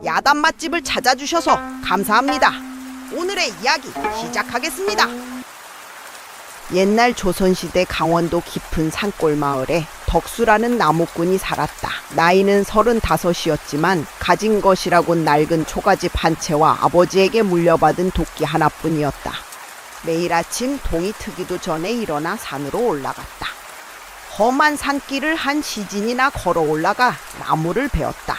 야단 맛집을 찾아주셔서 감사합니다. 오늘의 이야기 시작하겠습니다. 옛날 조선시대 강원도 깊은 산골 마을에 덕수라는 나무꾼이 살았다. 나이는 35이었지만 가진 것이라곤 낡은 초가집 한 채와 아버지에게 물려받은 도끼 하나뿐이었다. 매일 아침 동이 트기도 전에 일어나 산으로 올라갔다. 험한 산길을 한 시진이나 걸어 올라가 나무를 베었다.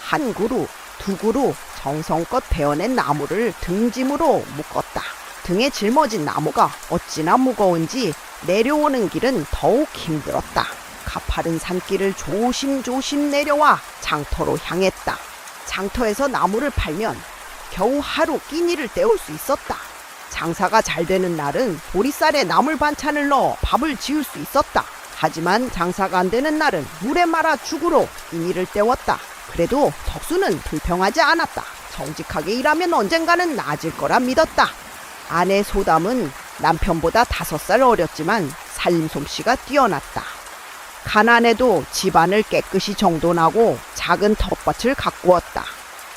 한 그루, 두 그루 정성껏 베어낸 나무를 등짐으로 묶었다. 등에 짊어진 나무가 어찌나 무거운지 내려오는 길은 더욱 힘들었다. 가파른 산길을 조심조심 내려와 장터로 향했다. 장터에서 나무를 팔면 겨우 하루 끼니를 때울 수 있었다. 장사가 잘 되는 날은 보리쌀에 나물 반찬을 넣어 밥을 지을 수 있었다. 하지만 장사가 안 되는 날은 물에 말아 죽으로 끼니를 때웠다. 그래도 덕수는 불평하지 않았다. 정직하게 일하면 언젠가는 나아질 거라 믿었다. 아내 소담은 남편보다 5살 어렸지만 살림 솜씨가 뛰어났다. 가난해도 집안을 깨끗이 정돈하고 작은 텃밭을 가꾸었다.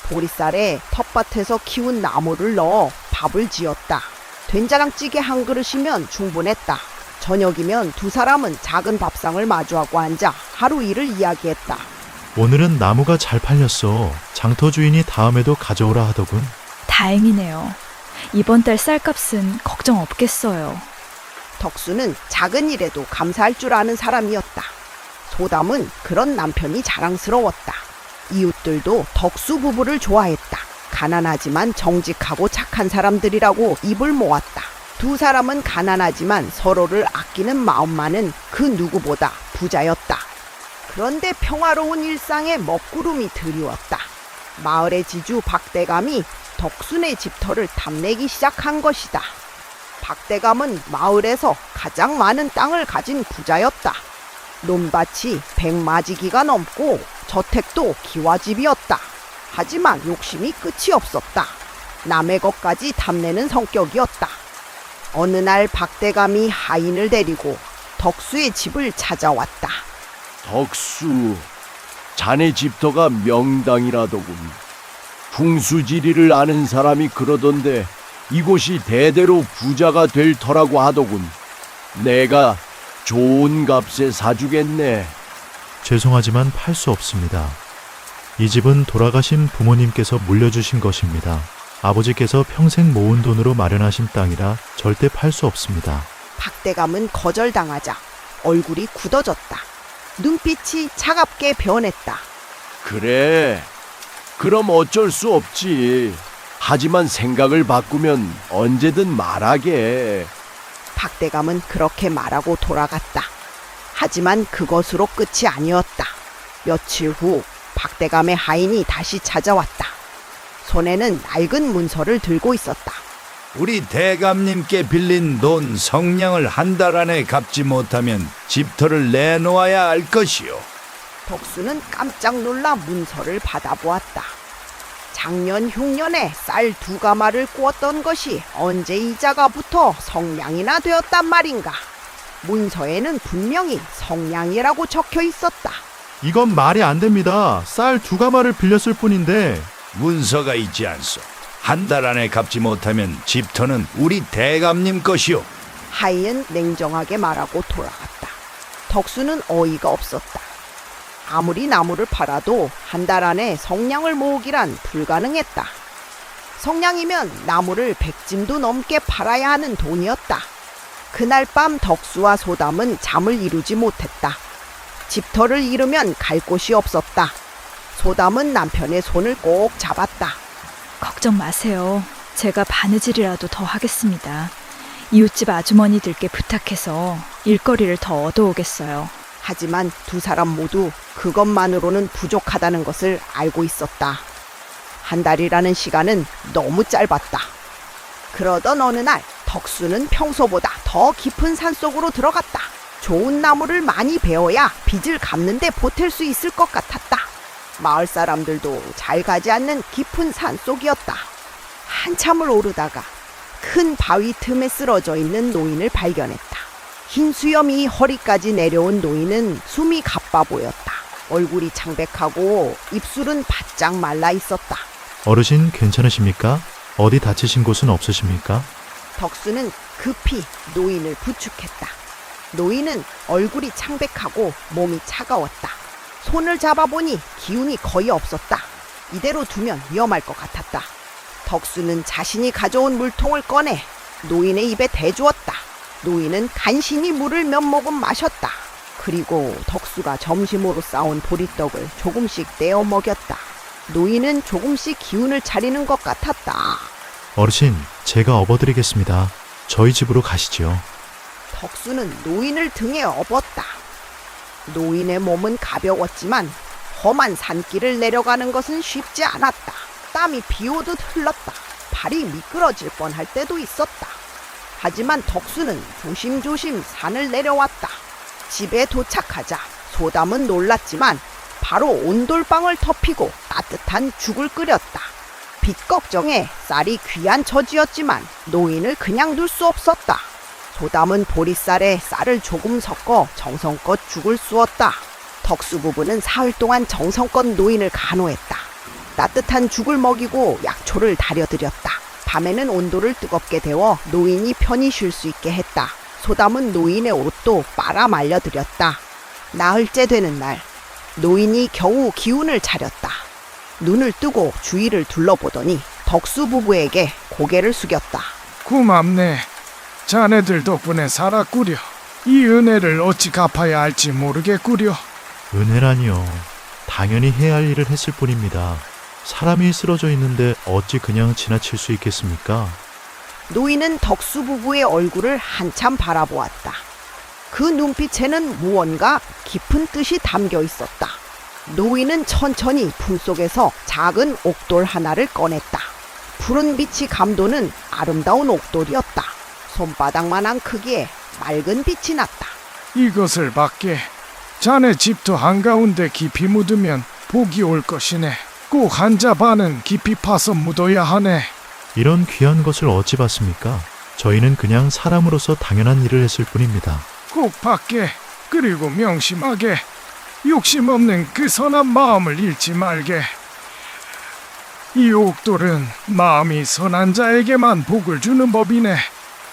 보리쌀에 텃밭에서 키운 나무를 넣어 밥을 지었다. 된장찌개 한 그릇이면 충분했다. 저녁이면 두 사람은 작은 밥상을 마주하고 앉아 하루 일을 이야기했다. 오늘은 나무가 잘 팔렸어. 장터 주인이 다음에도 가져오라 하더군. 다행이네요. 이번 달 쌀값은 걱정 없겠어요. 덕수는 작은 일에도 감사할 줄 아는 사람이었다. 소담은 그런 남편이 자랑스러웠다. 이웃들도 덕수 부부를 좋아했다. 가난하지만 정직하고 착한 사람들이라고 입을 모았다. 두 사람은 가난하지만 서로를 아끼는 마음만은 그 누구보다 부자였다. 그런데 평화로운 일상에 먹구름이 드리웠다. 마을의 지주 박대감이 덕순의 집터를 탐내기 시작한 것이다. 박대감은 마을에서 가장 많은 땅을 가진 부자였다. 논밭이 100마지기가 넘고 저택도 기와집이었다. 하지만 욕심이 끝이 없었다. 남의 것까지 탐내는 성격이었다. 어느 날 박대감이 하인을 데리고 덕수의 집을 찾아왔다. 덕수, 자네 집터가 명당이라더군. 풍수지리를 아는 사람이 그러던데 이곳이 대대로 부자가 될 터라고 하더군. 내가 좋은 값에 사주겠네. 죄송하지만 팔 수 없습니다. 이 집은 돌아가신 부모님께서 물려주신 것입니다. 아버지께서 평생 모은 돈으로 마련하신 땅이라 절대 팔 수 없습니다. 박대감은 거절당하자 얼굴이 굳어졌다. 눈빛이 차갑게 변했다. 그래, 그럼 어쩔 수 없지. 하지만 생각을 바꾸면 언제든 말하게. 박대감은 그렇게 말하고 돌아갔다. 하지만 그것으로 끝이 아니었다. 며칠 후 박대감의 하인이 다시 찾아왔다. 손에는 낡은 문서를 들고 있었다. 우리 대감님께 빌린 돈 성량을 한 달 안에 갚지 못하면 집터를 내놓아야 할 것이오. 덕수는 깜짝 놀라 문서를 받아보았다. 작년 흉년에 쌀 2가마를 구웠던 것이 언제 이자가 붙어 성량이나 되었단 말인가. 문서에는 분명히 성량이라고 적혀 있었다. 이건 말이 안 됩니다. 쌀 2가마를 빌렸을 뿐인데. 문서가 있지 않소. 한 달 안에 갚지 못하면 집터는 우리 대감님 것이오. 하인은 냉정하게 말하고 돌아갔다. 덕수는 어이가 없었다. 아무리 나무를 팔아도 한 달 안에 성량을 모으기란 불가능했다. 성량이면 나무를 100짐도 넘게 팔아야 하는 돈이었다. 그날 밤 덕수와 소담은 잠을 이루지 못했다. 집터를 잃으면 갈 곳이 없었다. 소담은 남편의 손을 꼭 잡았다. 걱정 마세요. 제가 바느질이라도 더 하겠습니다. 이웃집 아주머니들께 부탁해서 일거리를 더 얻어오겠어요. 하지만 두 사람 모두 그것만으로는 부족하다는 것을 알고 있었다. 한 달이라는 시간은 너무 짧았다. 그러던 어느 날 덕수는 평소보다 더 깊은 산속으로 들어갔다. 좋은 나무를 많이 베어야 빚을 갚는데 보탤 수 있을 것 같았다. 마을 사람들도 잘 가지 않는 깊은 산속이었다. 한참을 오르다가 큰 바위 틈에 쓰러져 있는 노인을 발견했다. 흰 수염이 허리까지 내려온 노인은 숨이 가빠 보였다. 얼굴이 창백하고 입술은 바짝 말라 있었다. 어르신 괜찮으십니까? 어디 다치신 곳은 없으십니까? 덕수는 급히 노인을 부축했다. 노인은 얼굴이 창백하고 몸이 차가웠다. 손을 잡아보니 기운이 거의 없었다. 이대로 두면 위험할 것 같았다. 덕수는 자신이 가져온 물통을 꺼내 노인의 입에 대주었다. 노인은 간신히 물을 몇 모금 마셨다. 그리고 덕수가 점심으로 싸온 보리떡을 조금씩 떼어 먹였다. 노인은 조금씩 기운을 차리는 것 같았다. 어르신, 제가 업어드리겠습니다. 저희 집으로 가시지요. 덕수는 노인을 등에 업었다. 노인의 몸은 가벼웠지만 험한 산길을 내려가는 것은 쉽지 않았다. 땀이 비오듯 흘렀다. 발이 미끄러질 뻔할 때도 있었다. 하지만 덕수는 조심조심 산을 내려왔다. 집에 도착하자 소담은 놀랐지만 바로 온돌방을 터피고 따뜻한 죽을 끓였다. 빚 걱정에 쌀이 귀한 처지였지만 노인을 그냥 둘 수 없었다. 소담은 보리쌀에 쌀을 조금 섞어 정성껏 죽을 쑤었다. 덕수 부부는 사흘 동안 정성껏 노인을 간호했다. 따뜻한 죽을 먹이고 약초를 다려드렸다. 밤에는 온도를 뜨겁게 데워 노인이 편히 쉴 수 있게 했다. 소담은 노인의 옷도 빨아 말려드렸다. 나흘째 되는 날, 노인이 겨우 기운을 차렸다. 눈을 뜨고 주위를 둘러보더니 덕수 부부에게 고개를 숙였다. 고맙네. 자네들 덕분에 살았구려. 이 은혜를 어찌 갚아야 할지 모르겠구려. 은혜라니요. 당연히 해야 할 일을 했을 뿐입니다. 사람이 쓰러져 있는데 어찌 그냥 지나칠 수 있겠습니까? 노인은 덕수 부부의 얼굴을 한참 바라보았다. 그 눈빛에는 무언가 깊은 뜻이 담겨 있었다. 노인은 천천히 품속에서 작은 옥돌 하나를 꺼냈다. 푸른 빛이 감도는 아름다운 옥돌이었다. 손바닥만한 크기에 맑은 빛이 났다. 이것을 받게. 자네 집도 한가운데 깊이 묻으면 복이 올 것이네. 꼭 한자 반은 깊이 파서 묻어야 하네. 이런 귀한 것을 어찌 받습니까? 저희는 그냥 사람으로서 당연한 일을 했을 뿐입니다. 꼭 받게. 그리고 명심하게. 욕심 없는 그 선한 마음을 잃지 말게. 이 옥돌은 마음이 선한 자에게만 복을 주는 법이네.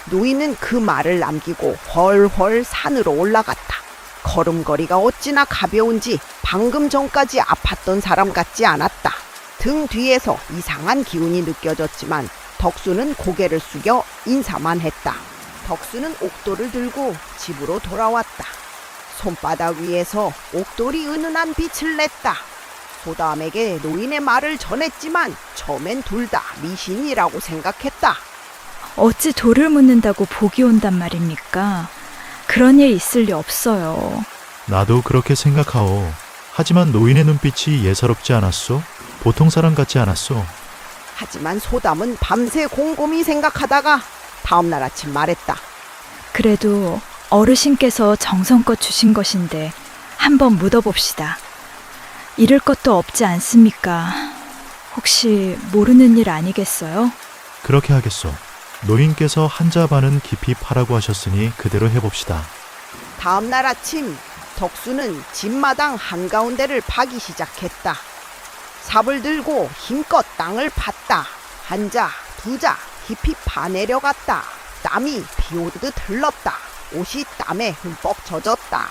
노인은 그 말을 남기고 훨훨 산으로 올라갔다. 걸음걸이가 어찌나 가벼운지 방금 전까지 아팠던 사람 같지 않았다. 등 뒤에서 이상한 기운이 느껴졌지만 덕수는 고개를 숙여 인사만 했다. 덕수는 옥돌을 들고 집으로 돌아왔다. 손바닥 위에서 옥돌이 은은한 빛을 냈다. 소담에게 노인의 말을 전했지만 처음엔 둘 다 미신이라고 생각했다. 어찌 돌을 묻는다고 복이 온단 말입니까? 그런 일 있을 리 없어요. 나도 그렇게 생각하오. 하지만 노인의 눈빛이 예사롭지 않았소? 보통 사람 같지 않았소? 하지만 소담은 밤새 곰곰이 생각하다가 다음날 아침 말했다. 그래도 어르신께서 정성껏 주신 것인데 한번 묻어봅시다. 잃을 것도 없지 않습니까? 혹시 모르는 일 아니겠어요? 그렇게 하겠소. 노인께서 한자 반은 깊이 파라고 하셨으니 그대로 해봅시다. 다음날 아침 덕수는 집마당 한가운데를 파기 시작했다. 삽을 들고 힘껏 땅을 팠다. 한 자, 두 자 깊이 파내려갔다. 땀이 비 오듯 흘렀다. 옷이 땀에 흠뻑 젖었다.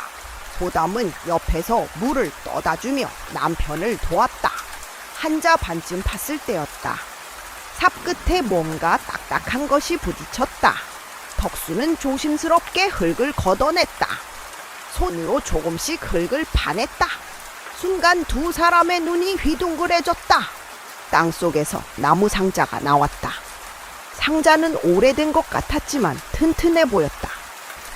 소담은 옆에서 물을 떠다주며 남편을 도왔다. 한 자 반쯤 팠을 때였다. 삽 끝에 뭔가 딱딱한 것이 부딪혔다. 덕수는 조심스럽게 흙을 걷어냈다. 손으로 조금씩 흙을 파냈다. 순간 두 사람의 눈이 휘둥그레졌다. 땅속에서 나무 상자가 나왔다. 상자는 오래된 것 같았지만 튼튼해 보였다.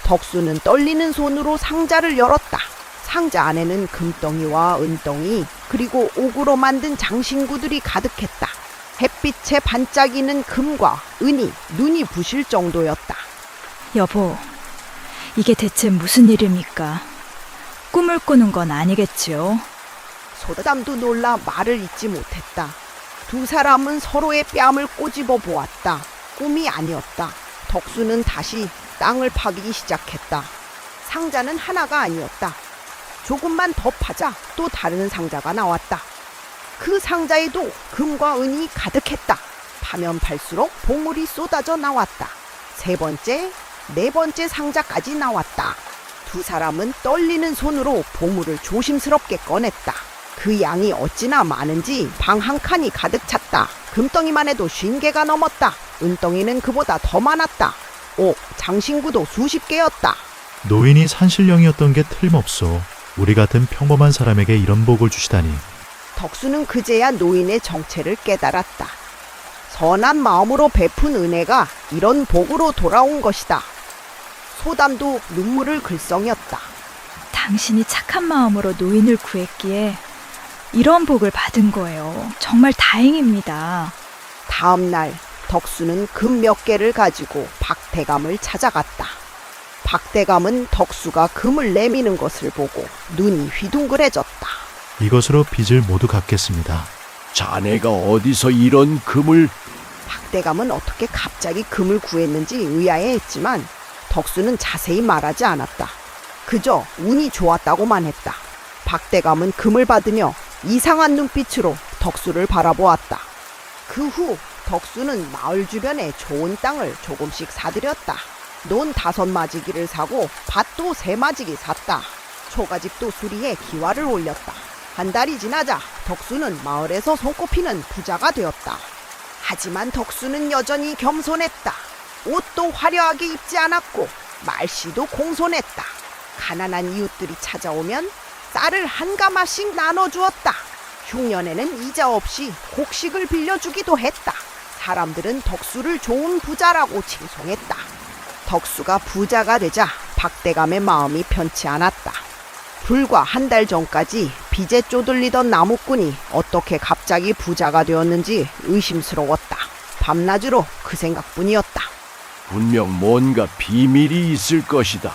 덕수는 떨리는 손으로 상자를 열었다. 상자 안에는 금덩이와 은덩이 그리고 옥으로 만든 장신구들이 가득했다. 햇빛에 반짝이는 금과 은이 눈이 부실 정도였다. 여보, 이게 대체 무슨 일입니까? 꿈을 꾸는 건 아니겠지요? 소담도 놀라 말을 잇지 못했다. 두 사람은 서로의 뺨을 꼬집어 보았다. 꿈이 아니었다. 덕수는 다시 땅을 파기 시작했다. 상자는 하나가 아니었다. 조금만 더 파자 또 다른 상자가 나왔다. 그 상자에도 금과 은이 가득했다. 파면 팔수록 보물이 쏟아져 나왔다. 세 번째, 네 번째 상자까지 나왔다. 두 사람은 떨리는 손으로 보물을 조심스럽게 꺼냈다. 그 양이 어찌나 많은지 방 한 칸이 가득 찼다. 금덩이만 해도 50개가 넘었다. 은덩이는 그보다 더 많았다. 장신구도 수십 개였다. 노인이 산신령이었던 게 틀림없어. 우리 같은 평범한 사람에게 이런 복을 주시다니. 덕수는 그제야 노인의 정체를 깨달았다. 선한 마음으로 베푼 은혜가 이런 복으로 돌아온 것이다. 소담도 눈물을 글썽였다. 당신이 착한 마음으로 노인을 구했기에 이런 복을 받은 거예요. 정말 다행입니다. 다음 날 덕수는 금 몇 개를 가지고 박대감을 찾아갔다. 박대감은 덕수가 금을 내미는 것을 보고 눈이 휘둥그레졌다. 이것으로 빚을 모두 갚겠습니다. 자네가 어디서 이런 금을? 박대감은 어떻게 갑자기 금을 구했는지 의아해했지만 덕수는 자세히 말하지 않았다. 그저 운이 좋았다고만 했다. 박대감은 금을 받으며 이상한 눈빛으로 덕수를 바라보았다. 그 후 덕수는 마을 주변에 좋은 땅을 조금씩 사들였다. 논 5마지기를 사고 밭도 3마지기 샀다. 초가집도 수리해 기와를 올렸다. 한 달이 지나자 덕수는 마을에서 손꼽히는 부자가 되었다. 하지만 덕수는 여전히 겸손했다. 옷도 화려하게 입지 않았고 말씨도 공손했다. 가난한 이웃들이 찾아오면 쌀을 한 가마씩 나눠주었다. 흉년에는 이자 없이 곡식을 빌려주기도 했다. 사람들은 덕수를 좋은 부자라고 칭송했다. 덕수가 부자가 되자 박대감의 마음이 편치 않았다. 불과 한 달 전까지 빚에 쪼들리던 나무꾼이 어떻게 갑자기 부자가 되었는지 의심스러웠다. 밤낮으로 그 생각뿐이었다. 분명 뭔가 비밀이 있을 것이다.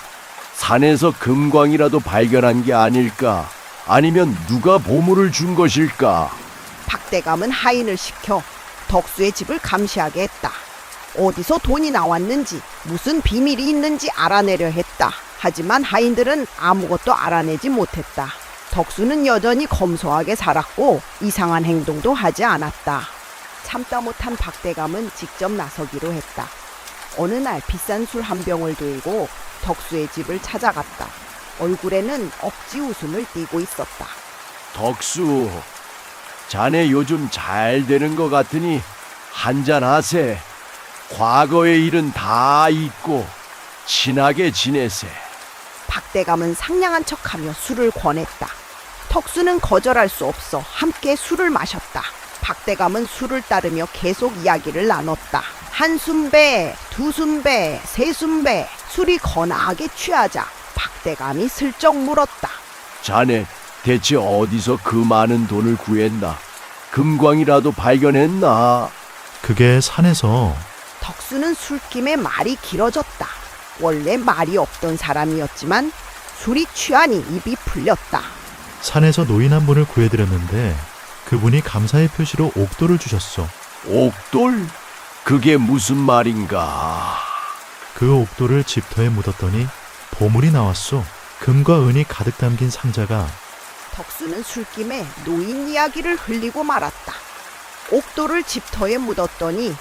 산에서 금광이라도 발견한 게 아닐까? 아니면 누가 보물을 준 것일까? 박대감은 하인을 시켜 덕수의 집을 감시하게 했다. 어디서 돈이 나왔는지 무슨 비밀이 있는지 알아내려 했다. 하지만 하인들은 아무것도 알아내지 못했다. 덕수는 여전히 검소하게 살았고 이상한 행동도 하지 않았다. 참다 못한 박대감은 직접 나서기로 했다. 어느 날 비싼 술 한 병을 들고 덕수의 집을 찾아갔다. 얼굴에는 억지 웃음을 띠고 있었다. 덕수, 자네 요즘 잘 되는 것 같으니 한잔하세. 과거의 일은 다 잊고 친하게 지내세. 박대감은 상냥한 척하며 술을 권했다. 덕수는 거절할 수 없어 함께 술을 마셨다. 박대감은 술을 따르며 계속 이야기를 나눴다. 한 순배, 두 순배, 세 순배. 술이 거나하게 취하자 박대감이 슬쩍 물었다. 자네 대체 어디서 그 많은 돈을 구했나? 금광이라도 발견했나? 그게 산에서. 덕수는 술김에 말이 길어졌다. 원래 말이 없던 사람이었지만 술이 취하니 입이 풀렸다. 산에서 노인 한 분을 구해드렸는데 그분이 감사의 표시로 옥돌을 주셨어. 옥돌? 그게 무슨 말인가? 그 옥돌을 집터에 묻었더니 보물이 나왔어. 금과 은이 가득 담긴 상자가. 덕수는 술김에 노인 이야기를 흘리고 말았다. 옥돌을 집터에 묻었더니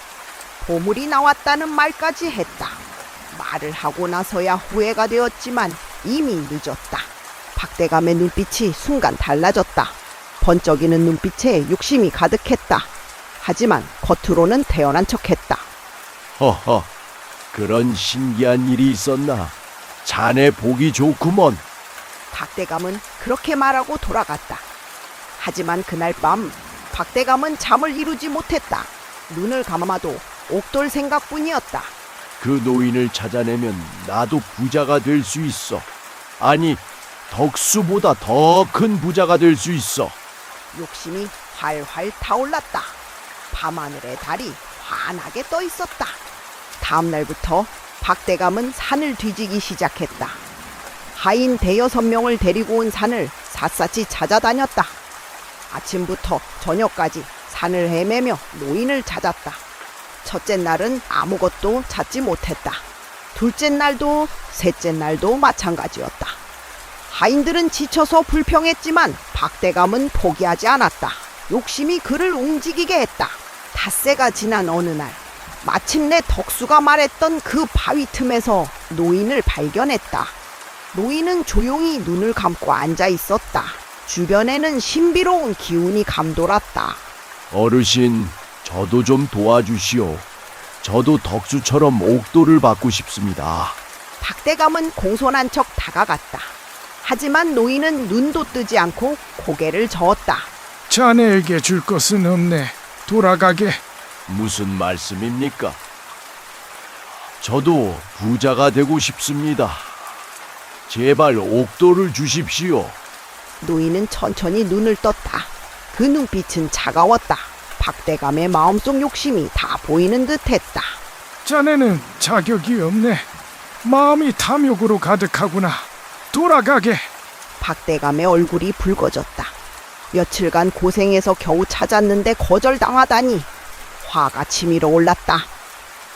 보물이 나왔다는 말까지 했다. 말을 하고 나서야 후회가 되었지만 이미 늦었다. 박대감의 눈빛이 순간 달라졌다. 번쩍이는 눈빛에 욕심이 가득했다. 하지만 겉으로는 태연한 척했다. 허허, 그런 신기한 일이 있었나? 자네 보기 좋구먼. 박대감은 그렇게 말하고 돌아갔다. 하지만 그날 밤 박대감은 잠을 이루지 못했다. 눈을 감아도 옥돌 생각뿐이었다. 그 노인을 찾아내면 나도 부자가 될 수 있어. 아니, 덕수보다 더 큰 부자가 될 수 있어. 욕심이 활활 타올랐다. 밤하늘의 달이 환하게 떠 있었다. 다음 날부터 박대감은 산을 뒤지기 시작했다. 하인 5~6명을 데리고 온 산을 샅샅이 찾아다녔다. 아침부터 저녁까지 산을 헤매며 노인을 찾았다. 첫째 날은 아무것도 찾지 못했다. 둘째 날도 셋째 날도 마찬가지였다. 하인들은 지쳐서 불평했지만 박대감은 포기하지 않았다. 욕심이 그를 움직이게 했다. 닷새가 지난 어느 날 마침내 덕수가 말했던 그 바위 틈에서 노인을 발견했다. 노인은 조용히 눈을 감고 앉아 있었다. 주변에는 신비로운 기운이 감돌았다. 어르신, 저도 좀 도와주시오. 저도 덕수처럼 옥도를 받고 싶습니다. 박대감은 공손한 척 다가갔다. 하지만 노인은 눈도 뜨지 않고 고개를 저었다. 자네에게 줄 것은 없네. 돌아가게. 무슨 말씀입니까? 저도 부자가 되고 싶습니다. 제발 옥도를 주십시오. 노인은 천천히 눈을 떴다. 그 눈빛은 차가웠다. 박대감의 마음속 욕심이 다 보이는 듯했다. 자네는 자격이 없네. 마음이 탐욕으로 가득하구나. 돌아가게. 박대감의 얼굴이 붉어졌다. 며칠간 고생해서 겨우 찾았는데 거절당하다니 화가 치밀어 올랐다.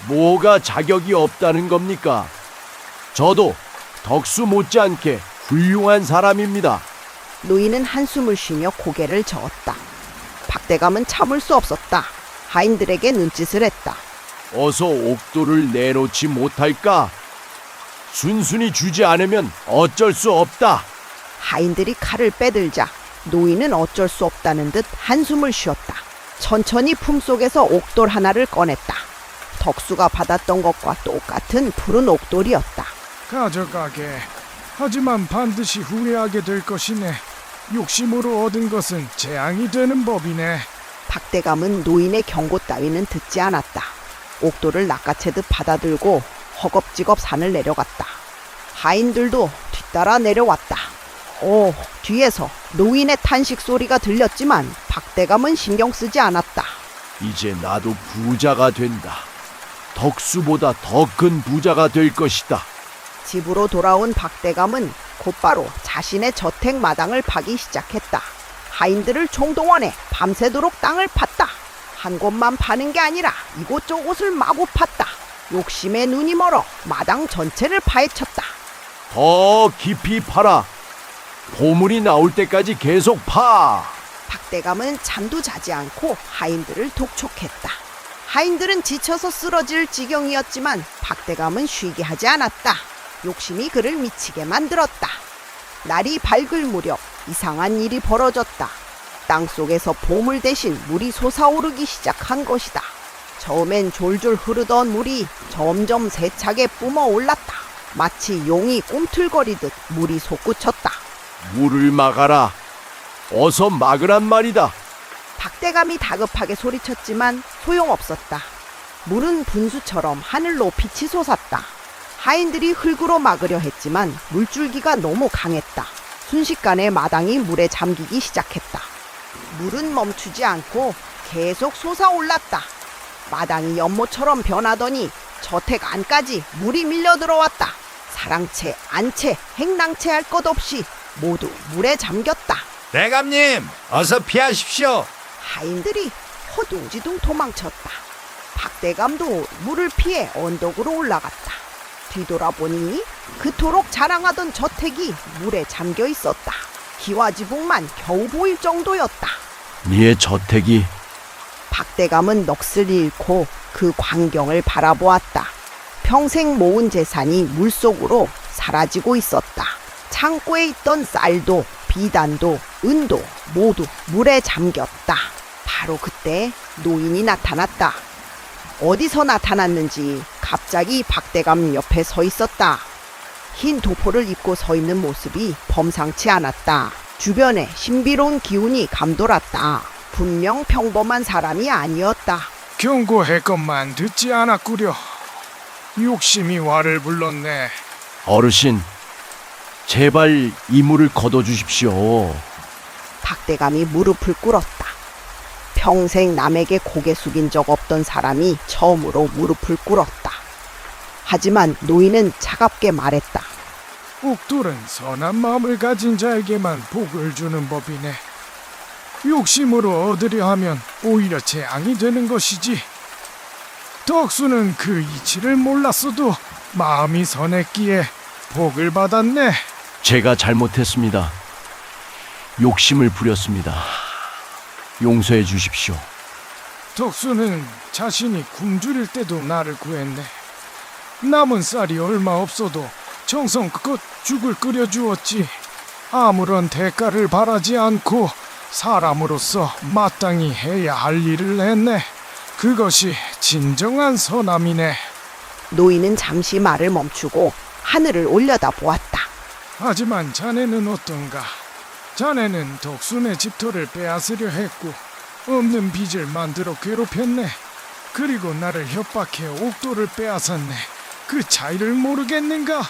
뭐가 자격이 없다는 겁니까? 저도 덕수 못지않게 훌륭한 사람입니다. 노인은 한숨을 쉬며 고개를 저었다. 박대감은 참을 수 없었다. 하인들에게 눈짓을 했다. 어서 옥도를 내놓지 못할까? 순순히 주지 않으면 어쩔 수 없다. 하인들이 칼을 빼들자 노인은 어쩔 수 없다는 듯 한숨을 쉬었다. 천천히 품속에서 옥돌 하나를 꺼냈다. 덕수가 받았던 것과 똑같은 푸른 옥돌이었다. 가져가게. 하지만 반드시 후회하게 될 것이네. 욕심으로 얻은 것은 재앙이 되는 법이네. 박대감은 노인의 경고 따위는 듣지 않았다. 옥돌을 낚아채듯 받아들고 허겁지겁 산을 내려갔다. 하인들도 뒤따라 내려왔다. 뒤에서 노인의 탄식 소리가 들렸지만 박대감은 신경 쓰지 않았다. 이제 나도 부자가 된다. 덕수보다 더 큰 부자가 될 것이다. 집으로 돌아온 박대감은 곧바로 자신의 저택 마당을 파기 시작했다. 하인들을 총동원해 밤새도록 땅을 팠다. 한 곳만 파는 게 아니라 이곳저곳을 마구 팠다. 욕심에 눈이 멀어 마당 전체를 파헤쳤다. 더 깊이 파라. 보물이 나올 때까지 계속 파. 박대감은 잠도 자지 않고 하인들을 독촉했다. 하인들은 지쳐서 쓰러질 지경이었지만 박대감은 쉬게 하지 않았다. 욕심이 그를 미치게 만들었다. 날이 밝을 무렵 이상한 일이 벌어졌다. 땅속에서 보물 대신 물이 솟아오르기 시작한 것이다. 처음엔 졸졸 흐르던 물이 점점 세차게 뿜어올랐다. 마치 용이 꿈틀거리듯 물이 솟구쳤다. 물을 막아라. 어서 막으란 말이다. 박대감이 다급하게 소리쳤지만 소용없었다. 물은 분수처럼 하늘로 빛이 솟았다. 하인들이 흙으로 막으려 했지만 물줄기가 너무 강했다. 순식간에 마당이 물에 잠기기 시작했다. 물은 멈추지 않고 계속 솟아올랐다. 마당이 연못처럼 변하더니 저택 안까지 물이 밀려 들어왔다. 사랑채, 안채, 행랑채 할 것 없이 모두 물에 잠겼다. 대감님, 어서 피하십시오. 하인들이 허둥지둥 도망쳤다. 박대감도 물을 피해 언덕으로 올라갔다. 뒤돌아보니 그토록 자랑하던 저택이 물에 잠겨 있었다. 기와지붕만 겨우 보일 정도였다. 네 저택이 박대감은 넋을 잃고 그 광경을 바라보았다. 평생 모은 재산이 물속으로 사라지고 있었다. 창고에 있던 쌀도 비단도 은도 모두 물에 잠겼다. 바로 그때 노인이 나타났다. 어디서 나타났는지 갑자기 박대감 옆에 서 있었다. 흰 도포를 입고 서 있는 모습이 범상치 않았다. 주변에 신비로운 기운이 감돌았다. 분명 평범한 사람이 아니었다. 경고했건만 듣지 않았구려. 욕심이 와를 불렀네. 어르신, 제발 이 물을 걷어주십시오. 박대감이 무릎을 꿇었다. 평생 남에게 고개 숙인 적 없던 사람이 처음으로 무릎을 꿇었다. 하지만 노인은 차갑게 말했다. 옥돌은 선한 마음을 가진 자에게만 복을 주는 법이네. 욕심으로 얻으려 하면 오히려 재앙이 되는 것이지. 덕수는 그 이치를 몰랐어도 마음이 선했기에 복을 받았네. 제가 잘못했습니다. 욕심을 부렸습니다. 용서해 주십시오. 덕수는 자신이 굶주릴 때도 나를 구했네. 남은 쌀이 얼마 없어도 정성껏 죽을 끓여주었지. 아무런 대가를 바라지 않고 사람으로서 마땅히 해야 할 일을 했네. 그것이 진정한 선함이네. 노인은 잠시 말을 멈추고 하늘을 올려다 보았다. 하지만 자네는 어떤가? 자네는 덕순의 집터를 빼앗으려 했고 없는 빚을 만들어 괴롭혔네. 그리고 나를 협박해 옥도를 빼앗았네. 그 차이를 모르겠는가?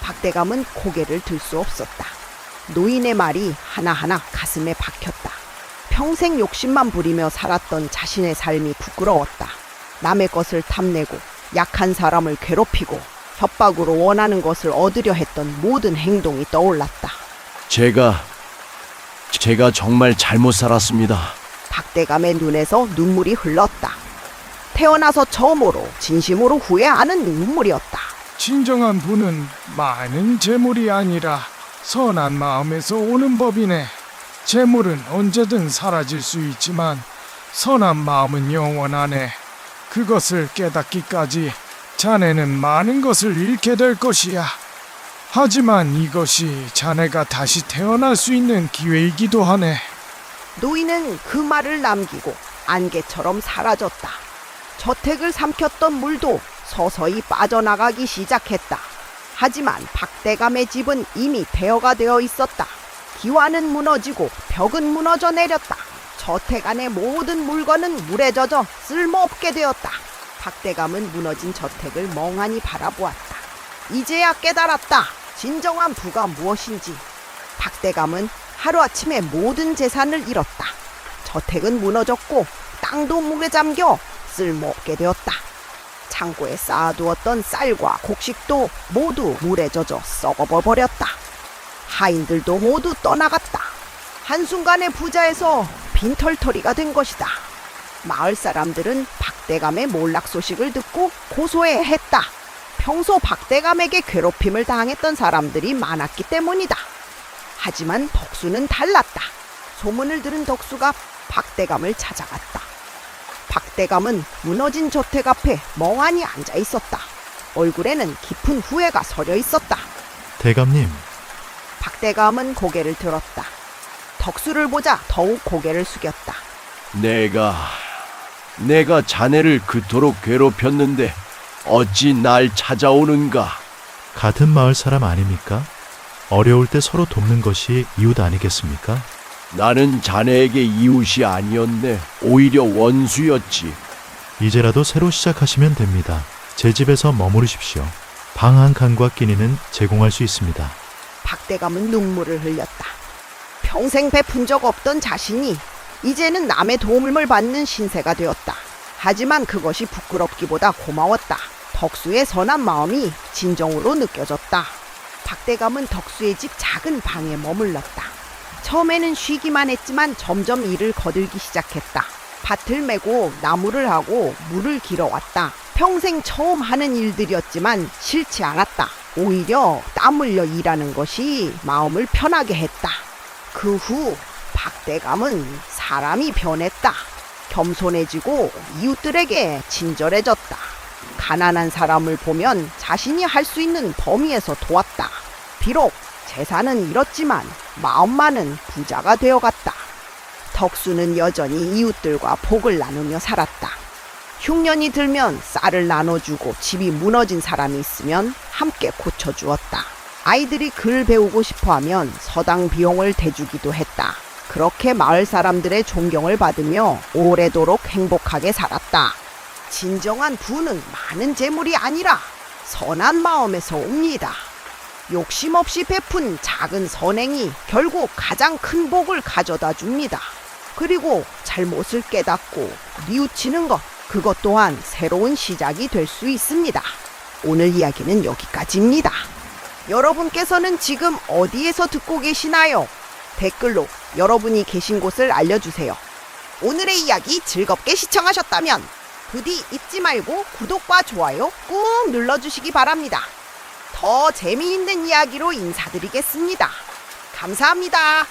박대감은 고개를 들 수 없었다. 노인의 말이 하나하나 가슴에 박혔다. 평생 욕심만 부리며 살았던 자신의 삶이 부끄러웠다. 남의 것을 탐내고 약한 사람을 괴롭히고 협박으로 원하는 것을 얻으려 했던 모든 행동이 떠올랐다. 제가 정말 잘못 살았습니다. 박대감의 눈에서 눈물이 흘렀다. 태어나서 처음으로 진심으로 후회하는 눈물이었다. 진정한 부는 많은 재물이 아니라 선한 마음에서 오는 법이네. 재물은 언제든 사라질 수 있지만 선한 마음은 영원하네. 그것을 깨닫기까지 자네는 많은 것을 잃게 될 것이야. 하지만 이것이 자네가 다시 태어날 수 있는 기회이기도 하네. 노인은 그 말을 남기고 안개처럼 사라졌다. 저택을 삼켰던 물도 서서히 빠져나가기 시작했다. 하지만 박대감의 집은 이미 폐허가 되어 있었다. 기와는 무너지고 벽은 무너져 내렸다. 저택 안의 모든 물건은 물에 젖어 쓸모없게 되었다. 박대감은 무너진 저택을 멍하니 바라보았다. 이제야 깨달았다. 진정한 부가 무엇인지. 박대감은 하루아침에 모든 재산을 잃었다. 저택은 무너졌고 땅도 물에 잠겨 쓸모없게 되었다. 창고에 쌓아두었던 쌀과 곡식도 모두 물에 젖어 썩어버렸다. 하인들도 모두 떠나갔다. 한순간에 부자에서 빈털터리가 된 것이다. 마을 사람들은 박대감의 몰락 소식을 듣고 고소해했다. 평소 박대감에게 괴롭힘을 당했던 사람들이 많았기 때문이다. 하지만 덕수는 달랐다. 소문을 들은 덕수가 박대감을 찾아갔다. 박대감은 무너진 저택 앞에 멍하니 앉아 있었다. 얼굴에는 깊은 후회가 서려 있었다. 대감님, 박대감은 고개를 들었다. 덕수를 보자 더욱 고개를 숙였다. 내가 자네를 그토록 괴롭혔는데 어찌 날 찾아오는가? 같은 마을 사람 아닙니까? 어려울 때 서로 돕는 것이 이웃 아니겠습니까? 나는 자네에게 이웃이 아니었네. 오히려 원수였지. 이제라도 새로 시작하시면 됩니다. 제 집에서 머무르십시오. 방 한 칸과 끼니는 제공할 수 있습니다. 박대감은 눈물을 흘렸다. 평생 베푼 적 없던 자신이 이제는 남의 도움을 받는 신세가 되었다. 하지만 그것이 부끄럽기보다 고마웠다. 덕수의 선한 마음이 진정으로 느껴졌다. 박대감은 덕수의 집 작은 방에 머물렀다. 처음에는 쉬기만 했지만 점점 일을 거들기 시작했다. 밭을 메고 나무를 하고 물을 길어왔다. 평생 처음 하는 일들이었지만 싫지 않았다. 오히려 땀 흘려 일하는 것이 마음을 편하게 했다. 그 후 박대감은 사람이 변했다. 겸손해지고 이웃들에게 친절해졌다. 가난한 사람을 보면 자신이 할 수 있는 범위에서 도왔다. 비록 재산은 잃었지만 마음만은 부자가 되어갔다. 덕수는 여전히 이웃들과 복을 나누며 살았다. 흉년이 들면 쌀을 나눠주고 집이 무너진 사람이 있으면 함께 고쳐주었다. 아이들이 글 배우고 싶어하면 서당 비용을 대주기도 했다. 그렇게 마을 사람들의 존경을 받으며 오래도록 행복하게 살았다. 진정한 부는 많은 재물이 아니라 선한 마음에서 옵니다. 욕심 없이 베푼 작은 선행이 결국 가장 큰 복을 가져다 줍니다. 그리고 잘못을 깨닫고 뉘우치는 것, 그것 또한 새로운 시작이 될 수 있습니다. 오늘 이야기는 여기까지입니다. 여러분께서는 지금 어디에서 듣고 계시나요? 댓글로 여러분이 계신 곳을 알려주세요. 오늘의 이야기 즐겁게 시청하셨다면 부디 잊지 말고 구독과 좋아요 꾹 눌러주시기 바랍니다. 더 재미있는 이야기로 인사드리겠습니다. 감사합니다.